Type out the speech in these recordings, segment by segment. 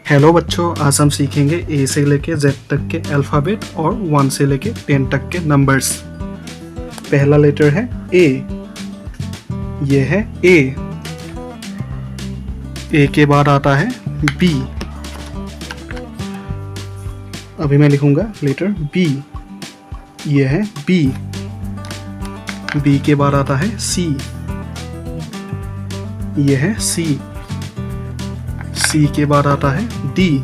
Hello बच्चों, आज हम सीखेंगे ए से लेके जेड तक के अल्फ़ाबेट और 1 से लेके 10 तक के नंबर्स। पहला लेटर है ए। ये है ए के बाद आता है बी। अभी मैं लिखूंगा लेटर बी। ये है बी के बाद आता है सी। ये है सी के बाद आता है डी।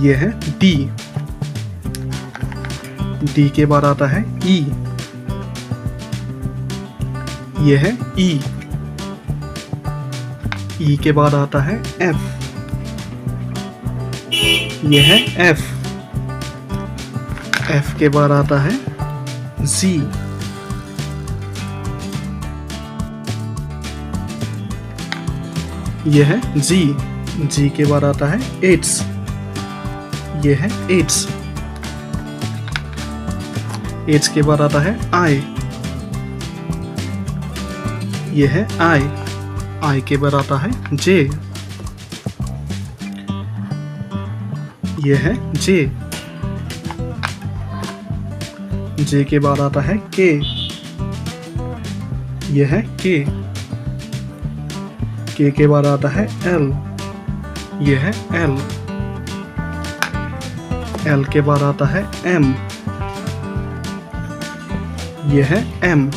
ये है डी के बाद आता है ई। ये है ई के बाद आता है एफ। ये है एफ के बाद आता है जी। ये है जी के बाद आता है एट्स। ये है एट्स के बाद आता है आई। ये है आई के बाद आता है जे। ये है जे के बाद आता है के। ये है के के बाद आता है एल। ये है एल के बाद आता है एम। ये है एम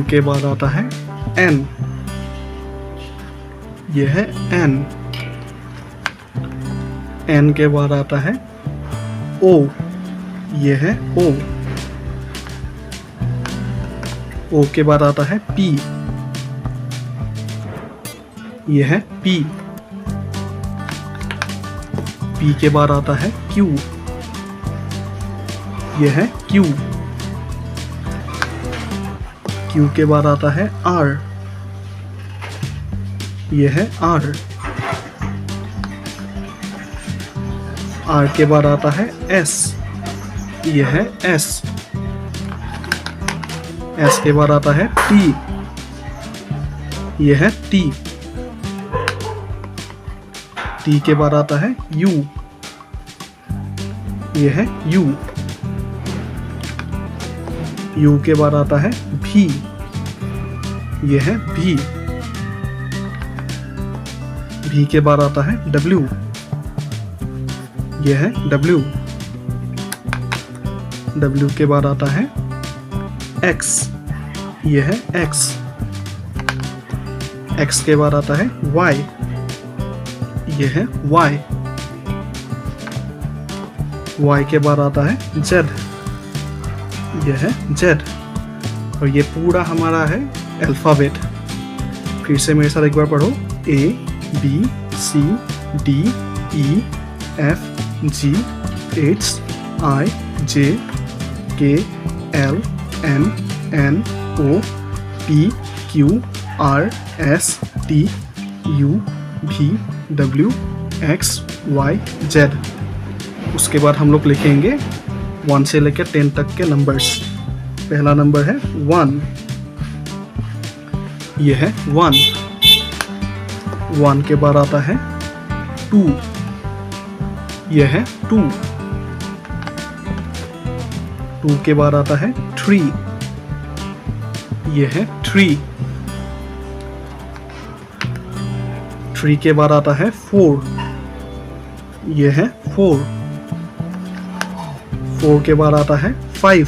के बाद आता है एन। ये है एन के बाद आता है ओ। ये है ओ के बाद आता है पी। यह है पी के बाद आता है क्यू। यह है क्यू के बाद आता है आर। यह है आर के बाद आता है एस। यह है एस के बाद आता है टी। यह है टी के बाद आता है यू। यह है यू के बाद आता है भी। यह है भी के बाद आता है डब्ल्यू। यह है डब्ल्यू के बाद आता है एक्स। यह है एक्स के बाद आता है वाई। यह है वाई के बाद आता है जेड। यह है जेड। और ये पूरा हमारा है अल्फ़ाबेट। फिर से मेरे साथ एक बार पढ़ो। A B C D E F G H I J K L M N O P Q R S T U V W X Y Z. उसके बाद हम लोग लिखेंगे 1 से लेकर 10 तक के नंबर्स। पहला नंबर है 1। यह है 1 के बाद आता है 2। यह है 2 के बाद आता है 3। यह है 3 के बाद आता है 4। यह है 4 के बाद आता है 5।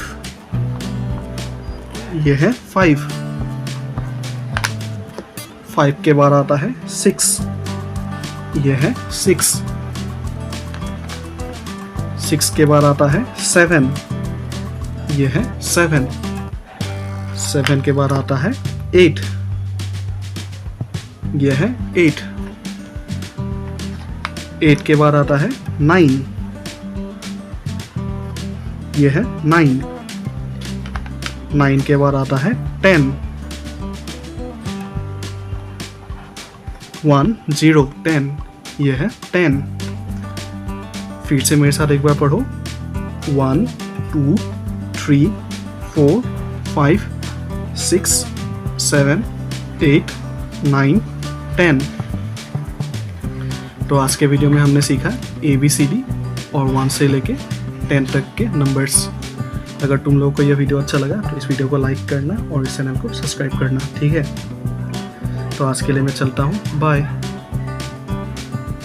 यह है 5 के बाद आता है 6। यह है 6 के बाद आता है 7। यह है 7 के बाद आता है 8। यह है 8 के बाद आता है 9। यह है 9 के बाद आता है 10। 10 यह है 10। फिर से मेरे साथ एक बार पढ़ो। 1 2 3 4 5 6 7 8 9 10। तो आज के वीडियो में हमने सीखा ABCD और 1 से लेके 10 तक के नंबर्स। अगर तुम लोगों को यह वीडियो अच्छा लगा तो इस वीडियो को लाइक करना और इस चैनल को सब्सक्राइब करना, ठीक है। तो आज के लिए मैं चलता हूँ, बाय।